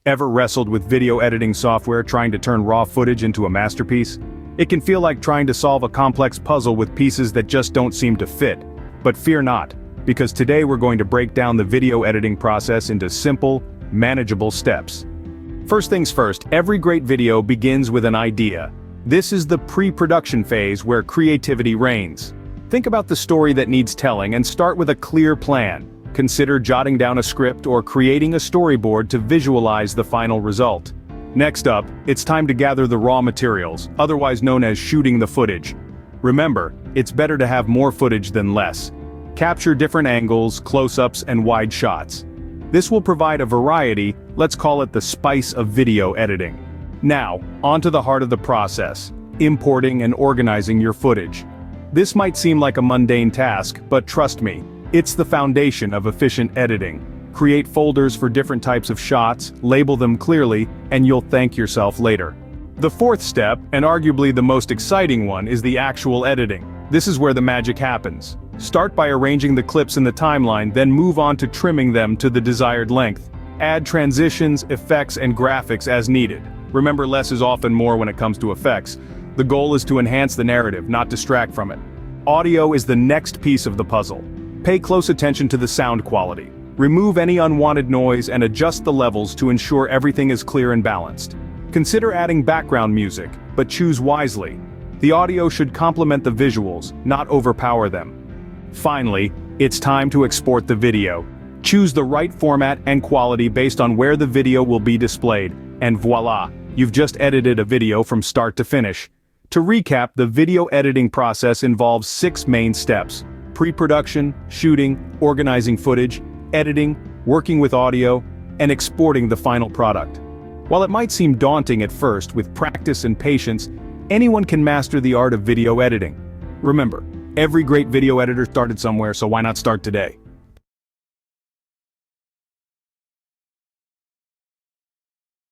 Ever wrestled with video editing software trying to turn raw footage into a masterpiece? It can feel like trying to solve a complex puzzle with pieces that just don't seem to fit. But fear not, because today we're going to break down the video editing process into simple, manageable steps. First things first, every great video begins with an idea. This is the pre-production phase where creativity reigns. Think about the story that needs telling and start with a clear plan. Consider jotting down a script or creating a storyboard to visualize the final result. Next up, it's time to gather the raw materials, otherwise known as shooting the footage. Remember, it's better to have more footage than less. Capture different angles, close-ups, and wide shots. This will provide a variety, let's call it the spice of video editing. Now, onto the heart of the process, importing and organizing your footage. This might seem like a mundane task, but trust me, it's the foundation of efficient editing. Create folders for different types of shots, label them clearly, and you'll thank yourself later. The fourth step, and arguably the most exciting one, is the actual editing. This is where the magic happens. Start by arranging the clips in the timeline, then move on to trimming them to the desired length. Add transitions, effects, and graphics as needed. Remember, less is often more when it comes to effects. The goal is to enhance the narrative, not distract from it. Audio is the next piece of the puzzle. Pay close attention to the sound quality. Remove any unwanted noise and adjust the levels to ensure everything is clear and balanced. Consider adding background music, but choose wisely. The audio should complement the visuals, not overpower them. Finally, it's time to export the video. Choose the right format and quality based on where the video will be displayed, and voila, you've just edited a video from start to finish. To recap, the video editing process involves 6 main steps: pre-production, shooting, organizing footage, editing, working with audio, and exporting the final product. While it might seem daunting at first, with practice and patience, anyone can master the art of video editing. Remember, every great video editor started somewhere, so why not start today?